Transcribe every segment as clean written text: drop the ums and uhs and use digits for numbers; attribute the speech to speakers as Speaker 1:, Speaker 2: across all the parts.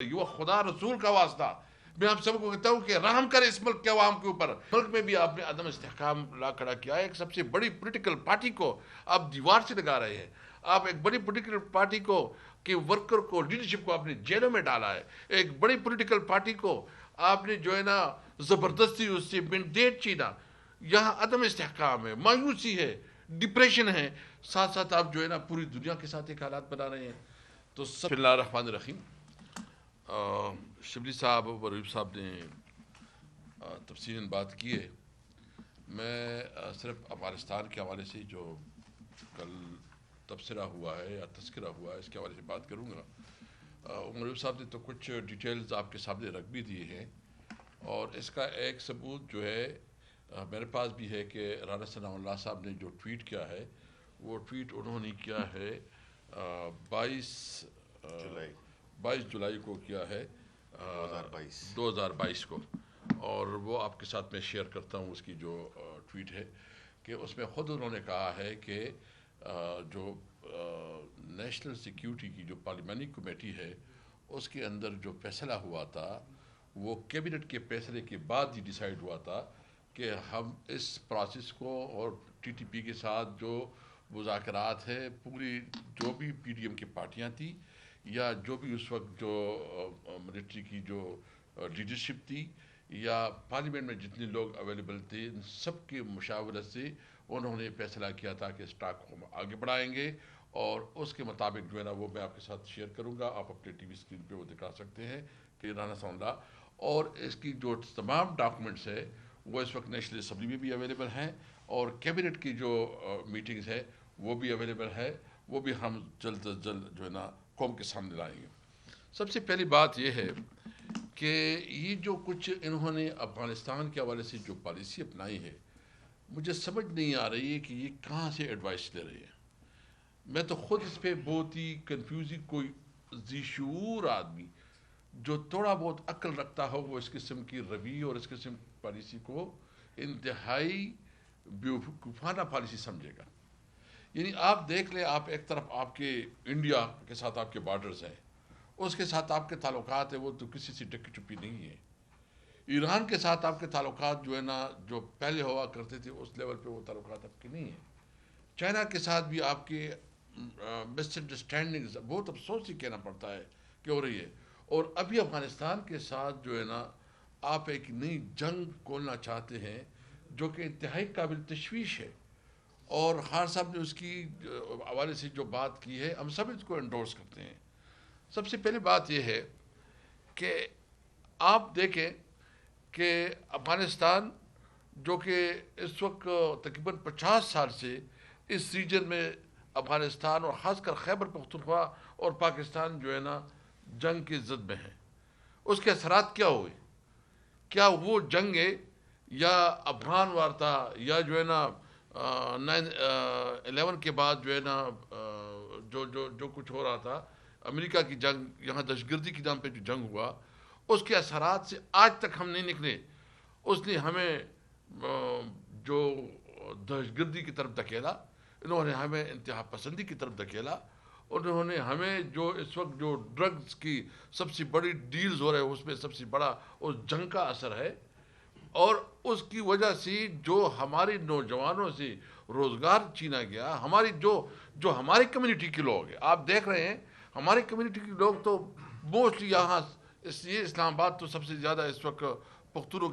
Speaker 1: یہ خدا رسول کا واسطہ میں آپ سب کو کہتا ہوں کہ رحم کرے اس ملک کے عوام کے اوپر. ملک میں بھی آپ نے عدم استحکام لا کھڑا کیا ہے. ایک سب سے بڑی پولیٹیکل پارٹی کو آپ دیوار سے لگا رہے ہیں. آپ ایک بڑی پولیٹیکل پارٹی کو کہ ورکر کو لیڈرشپ کو آپ نے جیلوں میں ڈالا ہے. ایک بڑی پولیٹیکل پارٹی کو آپ نے جو ہے نا زبردستی اس سے مینڈیٹ چھینا. یہاں عدم استحکام ہے, مایوسی ہے, ڈپریشن ہے, ساتھ ساتھ آپ جو ہے نا پوری دنیا کے ساتھ ایک حالات بنا رہے ہیں. تو بسم اللہ الرحمن الرحیم. شبلی صاحب اور ریب صاحب نے تفصیلاً بات کی ہے. میں صرف افغانستان کے حوالے سے جو کل تبصرہ ہوا ہے یا تذکرہ ہوا ہے اس کے حوالے سے بات کروں گا. ریب صاحب نے تو کچھ ڈیٹیلز آپ کے سامنے رکھ بھی دیے ہیں, اور اس کا ایک ثبوت جو ہے میرے پاس بھی ہے کہ رانا ثناء اللہ صاحب نے جو ٹویٹ کیا ہے وہ ٹویٹ انہوں نے کیا ہے 22 جولائی کو کیا ہے 2022 کو. اور وہ آپ کے ساتھ میں شیئر کرتا ہوں اس کی جو ٹویٹ ہے, کہ اس میں خود انہوں نے کہا ہے کہ جو نیشنل سیکیورٹی کی جو پارلیمانی کمیٹی ہے اس کے اندر جو فیصلہ ہوا تھا وہ کیبنٹ کے فیصلے کے بعد ہی ڈیسائیڈ ہوا تھا کہ ہم اس پروسیس کو اور ٹی ٹی پی کے ساتھ جو مذاکرات ہے پوری جو بھی پی ڈی ایم کی پارٹیاں تھیں یا جو بھی اس وقت جو ملٹری کی جو لیڈرشپ تھی یا پارلیمنٹ میں جتنے لوگ اویلیبل تھے ان سب کی مشاورت سے انہوں نے فیصلہ کیا تھا کہ اسٹاک کو ہم آگے بڑھائیں گے. اور اس کے مطابق جو ہے نا وہ میں آپ کے ساتھ شیئر کروں گا. آپ اپنے ٹی وی اسکرین پہ وہ دکھا سکتے ہیں کہ رانا ثناء اللہ, اور اس کی جو تمام ڈاکومنٹس ہے وہ اس وقت نیشنل اسمبلی میں بھی اویلیبل ہیں, اور کیبنٹ کی جو میٹنگز ہے وہ بھی اویلیبل ہے. وہ بھی ہم جلد از جلد جو ہے نا قوم کے سامنے لائیں گے. سب سے پہلی بات یہ ہے کہ یہ جو کچھ انہوں نے افغانستان کے حوالے سے جو پالیسی اپنائی ہے مجھے سمجھ نہیں آ رہی ہے کہ یہ کہاں سے ایڈوائس لے رہے ہیں. میں تو خود اس پہ بہت ہی کنفیوزنگ, کوئی ذی شعور آدمی جو تھوڑا بہت عقل رکھتا ہو وہ اس قسم کی روی اور اس قسم کی پالیسی کو انتہائی بیوقوفانہ پالیسی سمجھے گا. یعنی آپ دیکھ لیں, آپ ایک طرف آپ کے انڈیا کے ساتھ آپ کے بارڈرز ہیں, اس کے ساتھ آپ کے تعلقات ہیں وہ تو کسی سے ڈکی چھپی نہیں ہے. ایران کے ساتھ آپ کے تعلقات جو ہے نا جو پہلے ہوا کرتے تھے اس لیول پہ وہ تعلقات آپ کے نہیں ہیں. چائنا کے ساتھ بھی آپ کے مس انڈرسٹینڈنگز بہت افسوس ہی کہنا پڑتا ہے کہ ہو رہی ہے. اور ابھی افغانستان کے ساتھ جو ہے نا آپ ایک نئی جنگ کھولنا چاہتے ہیں جو کہ انتہائی قابل تشویش ہے. اور خان صاحب نے اس کی حوالے سے جو بات کی ہے ہم سب اس کو انڈورس کرتے ہیں. سب سے پہلی بات یہ ہے کہ آپ دیکھیں کہ افغانستان جو کہ اس وقت تقریباً 50 سال سے اس ریجن میں افغانستان اور خاص کر خیبر پختونخوا اور پاکستان جو ہے نا جنگ کی زد میں ہیں, اس کے اثرات کیا ہوئے؟ کیا وہ جنگیں یا افغان وار تھا یا جو ہے نا 9/11 کے بعد جو ہے نا جو کچھ ہو رہا تھا, امریکہ کی جنگ, یہاں دہشت گردی کے نام پہ جو جنگ ہوا, اس کے اثرات سے آج تک ہم نہیں نکلے. اس نے ہمیں جو دہشت گردی کی طرف دھکیلا, انہوں نے ہمیں انتہا پسندی کی طرف دھکیلا, انہوں نے ہمیں جو اس وقت جو ڈرگز کی سب سے بڑی ڈیلز ہو رہے ہیں اس میں سب سے بڑا اس جنگ کا اثر ہے. اور اس کی وجہ سے جو ہماری نوجوانوں سے روزگار چھینا گیا, ہماری جو ہماری کمیونٹی کے لوگ ہیں, آپ دیکھ رہے ہیں ہماری کمیونٹی کے لوگ تو موسٹلی یہاں یہ اسلام آباد تو سب سے زیادہ اس وقت پختونوں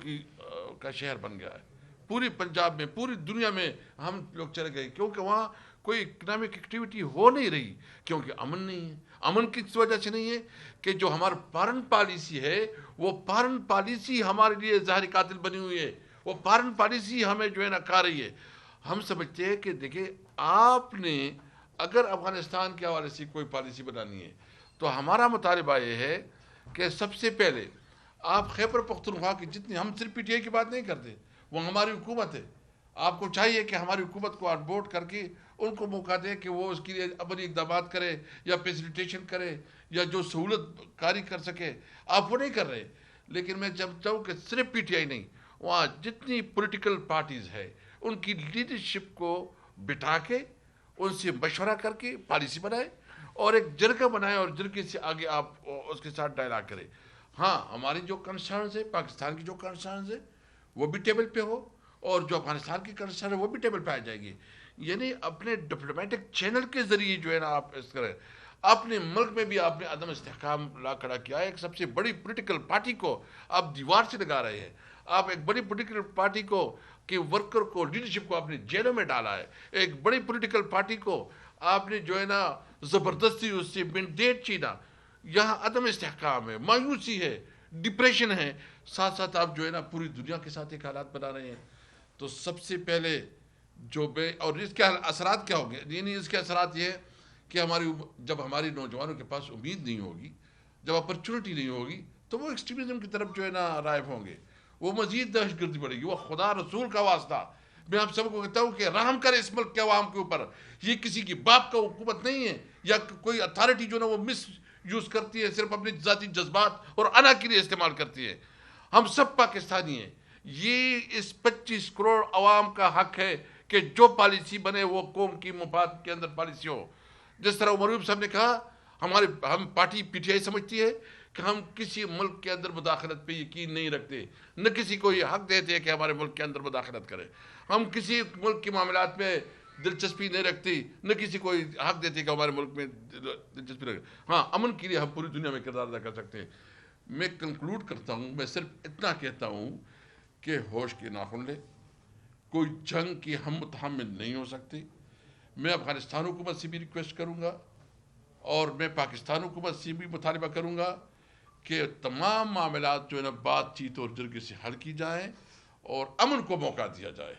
Speaker 1: کا شہر بن گیا ہے. پوری پنجاب میں, پوری دنیا میں ہم لوگ چلے گئے کیونکہ وہاں کوئی اکنامک ایکٹیویٹی ہو نہیں رہی, کیونکہ امن نہیں ہے. امن کس وجہ سے نہیں ہے کہ جو ہمارا فارن پالیسی ہے وہ فارن پالیسی ہمارے لیے ظاہری قاتل بنی ہوئی ہے. وہ فارن پالیسی ہمیں جو ہے نا کھا رہی ہے. ہم سمجھتے ہیں کہ دیکھیں آپ نے اگر افغانستان کے حوالے سے کوئی پالیسی بنانی ہے تو ہمارا مطالبہ یہ ہے کہ سب سے پہلے آپ خیبر پختونخوا کی جتنی, ہم صرف پی ٹی آئی کی بات نہیں کرتے, وہ ہماری حکومت ہے, آپ کو چاہیے کہ ہماری حکومت کو آن بورڈ کر کے ان کو موقع دے کہ وہ اس کے لیے عملی اقدامات کرے یا فیسیلیٹیشن کرے یا جو سہولت کاری کر سکے. آپ وہ نہیں کر رہے. لیکن میں جب چاہوں کہ صرف پی ٹی آئی نہیں, وہاں جتنی پولیٹیکل پارٹیز ہے ان کی لیڈرشپ کو بٹھا کے ان سے مشورہ کر کے پالیسی بنائے اور ایک جرگہ بنائیں اور جرگے سے آگے آپ اس کے ساتھ ڈائلاگ کریں. ہاں ہماری جو کنسرنز ہے پاکستان کی جو کنسرنز ہے وہ بھی ٹیبل پہ ہو اور جو افغانستان کی کنسرن ہے وہ بھی ٹیبل پہ آ جائے گی. یعنی اپنے ڈپلومیٹک چینل کے ذریعے جو ہے نا آپ اس کریں. اپنے ملک میں بھی آپ نے عدم استحکام لا کھڑا کیا ہے. ایک سب سے بڑی پولیٹیکل پارٹی کو آپ دیوار سے لگا رہے ہیں. آپ ایک بڑی پولیٹیکل پارٹی کو کہ ورکر کو لیڈرشپ کو آپ نے جیلوں میں ڈالا ہے. ایک بڑی پولیٹیکل پارٹی کو آپ نے جو ہے نا زبردستی اس سے مینڈیٹ چھینا. یہاں عدم استحکام ہے, مایوسی ہے, ڈپریشن ہے, ساتھ ساتھ آپ جو ہے نا پوری دنیا کے ساتھ ایک حالات بنا رہے ہیں. تو سب سے پہلے جو اور اس کے اثرات کیا ہوں گے؟ یعنی اس کے اثرات یہ کہ جب ہماری نوجوانوں کے پاس امید نہیں ہوگی, جب اپرچونٹی نہیں ہوگی, تو وہ ایکسٹریمزم کی طرف جو ہے نا رائف ہوں گے. وہ مزید دہشت گردی بڑھے گی. وہ خدا رسول کا واسطہ میں آپ سب کو کہتا ہوں کہ رحم کرے اس ملک کے عوام کے اوپر. یہ کسی کی باپ کا حکومت نہیں ہے یا کوئی اتھارٹی جو نا وہ مس یوز کرتی ہے, صرف اپنے ذاتی جذبات اور انا کے لیے استعمال کرتی ہے. ہم سب پاکستانی ہیں. یہ اس 25 کروڑ عوام کا حق ہے کہ جو پالیسی بنے وہ قوم کی مفاد کے اندر پالیسی ہو. جس طرح عمر صاحب نے کہا, ہم پارٹی پی ٹی آئی سمجھتی ہے کہ ہم کسی ملک کے اندر مداخلت پہ یقین نہیں رکھتے, نہ کسی کو یہ حق دیتے ہیں کہ ہمارے ملک کے اندر مداخلت کرے. ہم کسی ملک کے معاملات میں دلچسپی نہیں رکھتی, نہ کسی کو حق دیتے کہ ہمارے ملک میں دلچسپی رکھے. ہاں امن کے لیے ہم پوری دنیا میں کردار ادا کر سکتے ہیں. میں کنکلوڈ کرتا ہوں, میں صرف اتنا کہتا ہوں کہ ہوش کے ناخن لے. کوئی جنگ کی ہم متحمل نہیں ہو سکتے. میں افغانستان حکومت سے بھی ریکویسٹ کروں گا اور میں پاکستان حکومت سے بھی مطالبہ کروں گا کہ تمام معاملات جو ہے نا بات چیت اور جرگے سے حل کی جائیں اور امن کو موقع دیا جائے.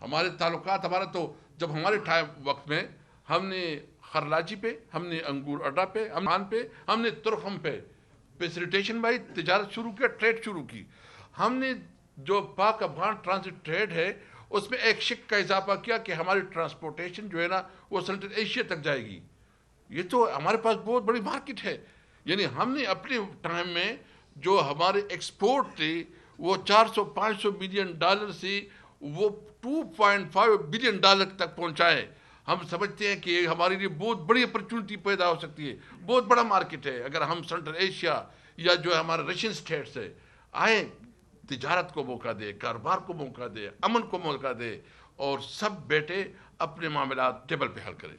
Speaker 1: ہمارے تعلقات, ہمارا تو جب ہمارے وقت میں ہم نے خرلاچی پہ, ہم نے انگور اڈا پہ, ہم نے ترخم پہ فیسیلیٹیشن بائی تجارت شروع کیا, ٹریڈ شروع کی. ہم نے جو پاک افغان ٹرانزٹ ٹریڈ ہے اس میں ایک شک کا اضافہ کیا کہ ہماری ٹرانسپورٹیشن جو ہے نا وہ سینٹرل ایشیا تک جائے گی. یہ تو ہمارے پاس بہت بڑی مارکیٹ ہے. یعنی ہم نے اپنے ٹائم میں جو ہمارے ایکسپورٹ تھے وہ $400-500 ملین سے وہ $2.5 بلین تک پہنچائے. ہم سمجھتے ہیں کہ ہمارے لیے بہت بڑی اپرچونٹی پیدا ہو سکتی ہے, بہت بڑا مارکیٹ ہے. اگر ہم سینٹرل ایشیا یا جو ہمارے رشین اسٹیٹس ہے آئیں, تجارت کو موقع دے, کاروبار کو موقع دے, امن کو موقع دے اور سب بیٹے اپنے معاملات ٹیبل پہ حل کریں.